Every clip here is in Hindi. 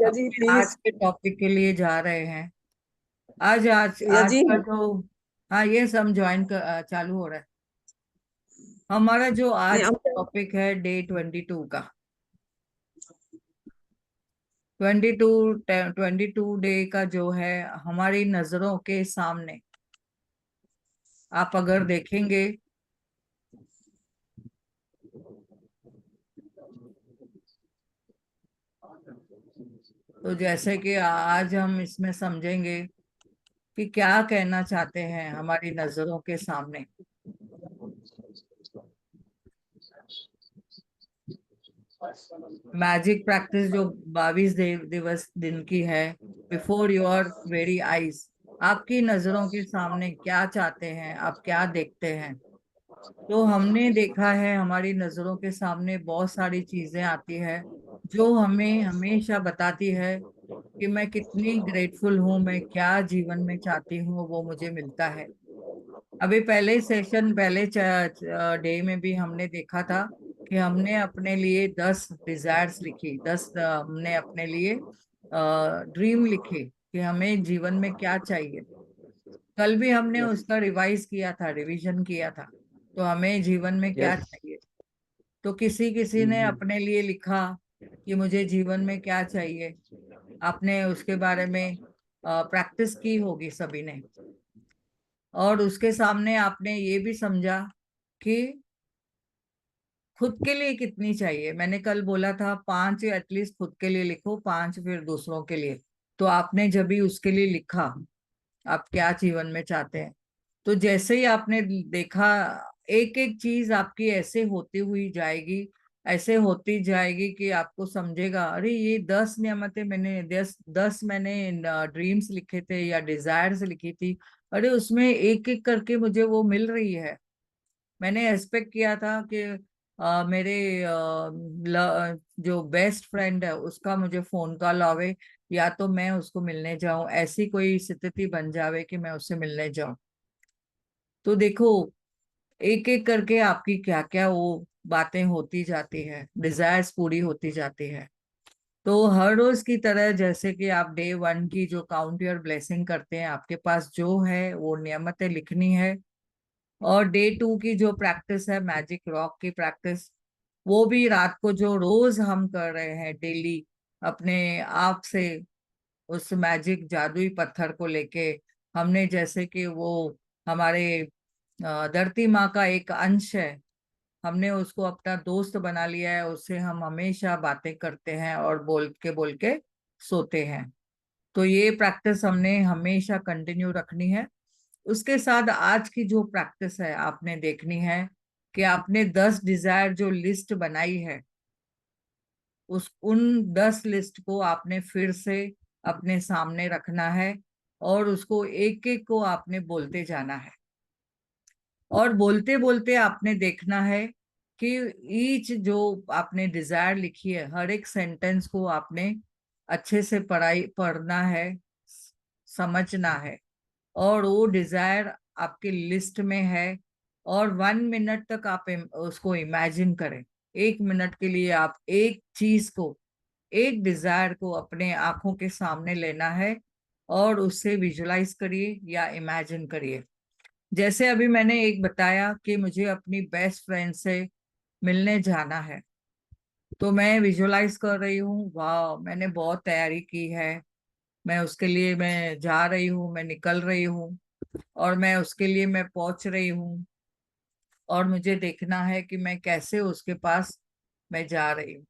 भैया जी अपने आज प्लीज। के टॉपिक के लिए जा रहे हैं। आज आज भैया आज जी। का जो, हाँ ये सब ज्वाइन कर चालू हो रहा है। हमारा जो नहीं आज हम। का टॉपिक है डे 22 का। 22 22 डे का जो है हमारी नजरों के सामने, आप अगर देखेंगे तो जैसे कि आज हम इसमें समझेंगे कि क्या कहना चाहते हैं हमारी नजरों के सामने। मैजिक प्रैक्टिस जो 22 दिवस दिन की है, बिफोर योर वेरी आईज, आपकी नजरों के सामने क्या चाहते हैं, आप क्या देखते हैं। तो हमने देखा है हमारी नजरों के सामने बहुत सारी चीजें आती है जो हमें हमेशा बताती है कि मैं कितनी ग्रेटफुल हूँ, मैं क्या जीवन में चाहती हूँ वो मुझे मिलता है। अभी पहले सेशन, पहले डे में भी हमने देखा था कि हमने अपने लिए 10 डिजायर्स लिखी, 10 हमने अपने लिए ड्रीम लिखे कि हमें जीवन में क्या चाहिए। कल भी हमने उसका रिवाइज किया था, रिवीजन किया था। तो हमें जीवन में क्या यस। चाहिए। तो किसी किसी ने अपने लिए लिखा कि मुझे जीवन में क्या चाहिए। आपने उसके बारे में प्रैक्टिस की होगी सभी ने। और उसके सामने आपने ये भी समझा कि खुद के लिए कितनी चाहिए। मैंने कल बोला था 5 एटलीस्ट खुद के लिए लिखो, 5 फिर दूसरों के लिए। तो आपने जब भी उसके लिए लिखा आप क्या जीवन में चाहते हैं, तो जैसे ही आपने देखा एक एक चीज आपकी ऐसे होती हुई जाएगी, ऐसे होती जाएगी कि आपको समझेगा अरे ये 10 नियमतें मैंने, 10 मैंने ड्रीम्स लिखे थे या डिजायर्स लिखी थी, अरे उसमें एक एक करके मुझे वो मिल रही है। मैंने एक्सपेक्ट किया था कि मेरे जो बेस्ट फ्रेंड है उसका मुझे फोन कॉल आवे, या तो मैं उसको मिलने जाऊं, ऐसी कोई स्थिति बन जावे कि मैं उससे मिलने जाऊं। तो देखो एक एक करके आपकी क्या क्या वो बातें होती जाती है, डिजायर्स पूरी होती जाती है। तो हर रोज की तरह जैसे कि आप डे 1 की जो काउंट योर ब्लेसिंग करते हैं, आपके पास जो है वो नियमतें लिखनी है। और डे 2 की जो प्रैक्टिस है मैजिक रॉक की प्रैक्टिस, वो भी रात को जो रोज हम कर रहे हैं डेली, अपने आप से उस मैजिक जादुई पत्थर को लेके, हमने जैसे कि वो हमारे धरती माँ का एक अंश है, हमने उसको अपना दोस्त बना लिया है, उससे हम हमेशा बातें करते हैं और बोल के सोते हैं। तो ये प्रैक्टिस हमने हमेशा कंटिन्यू रखनी है। उसके साथ आज की जो प्रैक्टिस है आपने देखनी है कि आपने 10 डिजायर जो लिस्ट बनाई है, उस उन 10 लिस्ट को आपने फिर से अपने सामने रखना है और उसको एक एक को आपने बोलते जाना है। और बोलते बोलते आपने देखना है कि ईच जो आपने डिजायर लिखी है हर एक सेंटेंस को आपने अच्छे से पढ़ना है, समझना है। और वो डिजायर आपकी लिस्ट में है। और 1 मिनट तक आप उसको इमेजिन करें। 1 मिनट के लिए आप एक चीज को, एक डिजायर को अपने आंखों के सामने लेना है और उससे विजुलाइज करिए या इमेजिन करिए। जैसे अभी मैंने एक बताया कि मुझे अपनी बेस्ट फ्रेंड से मिलने जाना है, तो मैं विजुलाइज कर रही हूँ, वाह मैंने बहुत तैयारी की है, मैं उसके लिए मैं जा रही हूँ, मैं निकल रही हूँ और मैं उसके लिए मैं पहुंच रही हूँ। और मुझे देखना है कि मैं कैसे उसके पास मैं जा रही हूँ।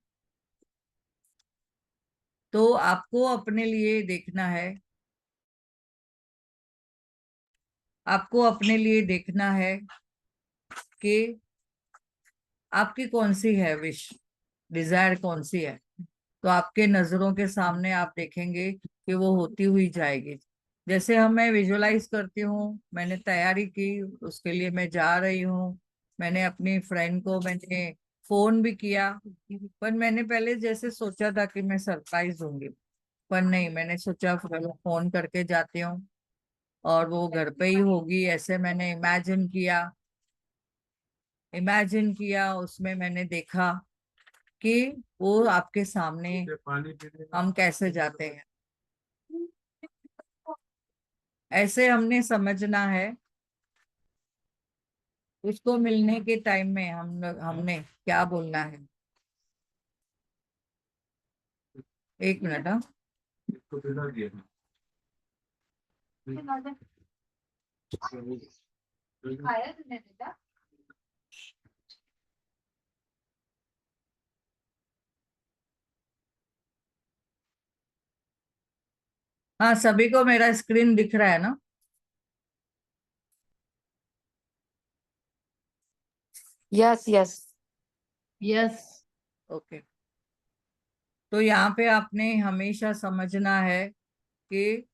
तो आपको अपने लिए देखना है, आपको अपने लिए देखना है कि आपकी कौन सी है विश, डिजायर कौन सी है। तो आपके नजरों के सामने आप देखेंगे कि वो होती हुई जाएगी। जैसे हम, मैं विजुलाइज करती हूँ, मैंने तैयारी की, उसके लिए मैं जा रही हूँ, मैंने अपनी फ्रेंड को मैंने फोन भी किया। पर मैंने पहले जैसे सोचा था कि मैं सरप्राइज दूंगी, पर नहीं, मैंने सोचा चलो फोन करके जाती हूँ और वो घर पे ही होगी, ऐसे मैंने इमेजिन किया। इमेजिन किया, उसमें मैंने देखा कि वो आपके सामने हम कैसे जाते हैं। ऐसे हमने समझना है। उसको मिलने के टाइम में हमने क्या बोलना है। एक मिनट। हाँ, हाँ, सभी को मेरा स्क्रीन दिख रहा है ना। Yes yes. यस। ओके। तो यहाँ पे आपने हमेशा समझना है कि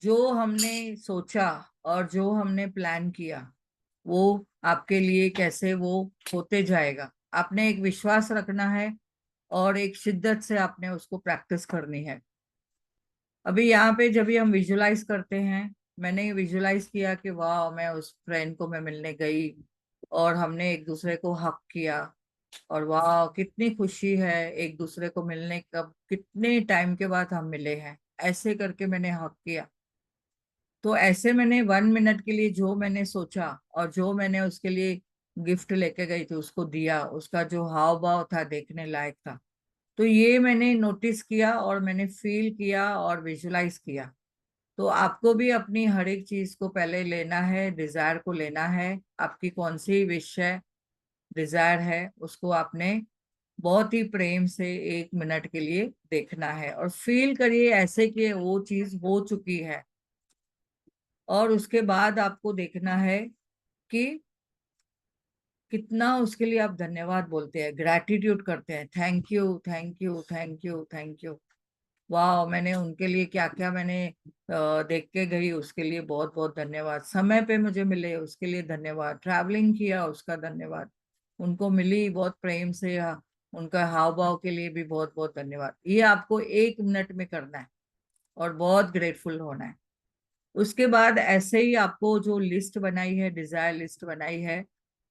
जो हमने सोचा और जो हमने प्लान किया वो आपके लिए कैसे वो होते जाएगा। आपने एक विश्वास रखना है और एक शिद्दत से आपने उसको प्रैक्टिस करनी है। अभी यहाँ पे जब भी हम विजुलाइज करते हैं, मैंने विजुलाइज किया कि वाह, मैं उस फ्रेंड को मैं मिलने गई और हमने एक दूसरे को हक किया और वाह कितनी खुशी है, एक दूसरे को मिलने का, कितने टाइम के बाद हम मिले हैं, ऐसे करके मैंने हक किया। तो ऐसे मैंने 1 मिनट के लिए जो मैंने सोचा और जो मैंने उसके लिए गिफ्ट लेके गई थी उसको दिया, उसका जो हाव भाव था देखने लायक था। तो ये मैंने नोटिस किया और मैंने फील किया और विजुलाइज किया। तो आपको भी अपनी हर एक चीज को पहले लेना है, डिजायर को लेना है। आपकी कौन सी विश है, डिजायर है, उसको आपने बहुत ही प्रेम से 1 मिनट के लिए देखना है और फील करिए ऐसे कि वो चीज हो चुकी है। और उसके बाद आपको देखना है कि कितना उसके लिए आप धन्यवाद बोलते हैं, ग्रैटिट्यूड करते हैं, thank you thank you thank you thank you. वाह, मैंने उनके लिए क्या क्या मैंने देख के गई, उसके लिए बहुत बहुत धन्यवाद। समय पे मुझे मिले उसके लिए धन्यवाद। ट्रैवलिंग किया उसका धन्यवाद। उनको मिली बहुत प्रेम से, उनका हाव भाव के लिए भी बहुत बहुत धन्यवाद। ये आपको 1 मिनट में करना है और बहुत ग्रेटफुल होना है। उसके बाद ऐसे ही आपको जो लिस्ट बनाई है, डिजायर लिस्ट बनाई है,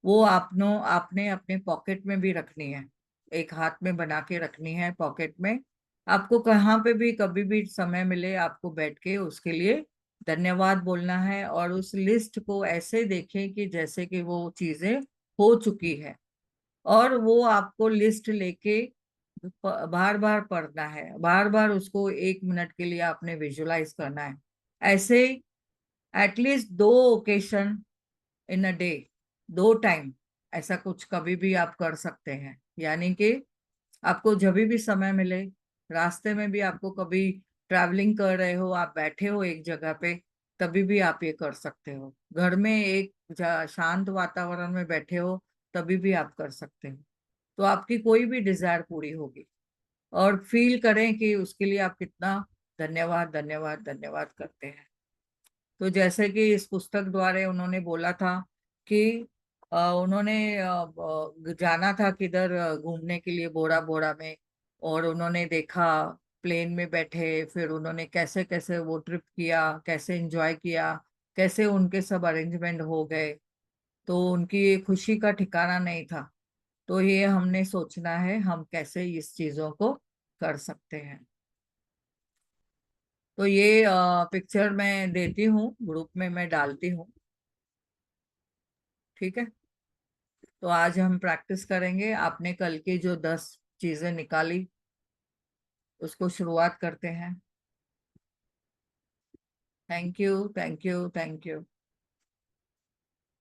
वो आपने अपने पॉकेट में भी रखनी है। एक हाथ में बना के रखनी है पॉकेट में। आपको कहाँ पे भी कभी भी समय मिले आपको बैठ के उसके लिए धन्यवाद बोलना है और उस लिस्ट को ऐसे देखें कि जैसे कि वो चीजें हो चुकी है। और वो आपको लिस्ट लेके बार बार पढ़ना है, बार बार उसको 1 मिनट के लिए आपने विजुलाइज करना है। ऐसे at least 2 occasion in a day, 2 time, ऐसा कुछ कभी भी आप कर सकते हैं। यानी कि आपको जब भी समय मिले, रास्ते में भी आपको कभी ट्रैवलिंग कर रहे हो, आप बैठे हो एक जगह पे, तभी भी आप ये कर सकते हो। घर में एक शांत वातावरण में बैठे हो, तभी भी आप कर सकते हो। तो आपकी कोई भी डिजायर पूरी होगी। और फील करें कि उसके लिए आप कितना धन्यवाद धन्यवाद धन्यवाद करते हैं। तो जैसे कि इस पुस्तक द्वारा उन्होंने बोला था कि उन्होंने जाना था किधर घूमने के लिए, बोरा बोरा में। और उन्होंने देखा, प्लेन में बैठे, फिर उन्होंने कैसे कैसे वो ट्रिप किया, कैसे एंजॉय किया, कैसे उनके सब अरेंजमेंट हो गए। तो उनकी खुशी का ठिकाना नहीं था। तो ये हमने सोचना है हम कैसे इस चीजों को कर सकते हैं। तो ये पिक्चर मैं देती हूँ, ग्रुप में मैं डालती हूँ। ठीक है। तो आज हम प्रैक्टिस करेंगे। आपने कल की जो 10 चीजें निकाली उसको शुरुआत करते हैं। Thank you thank you thank you.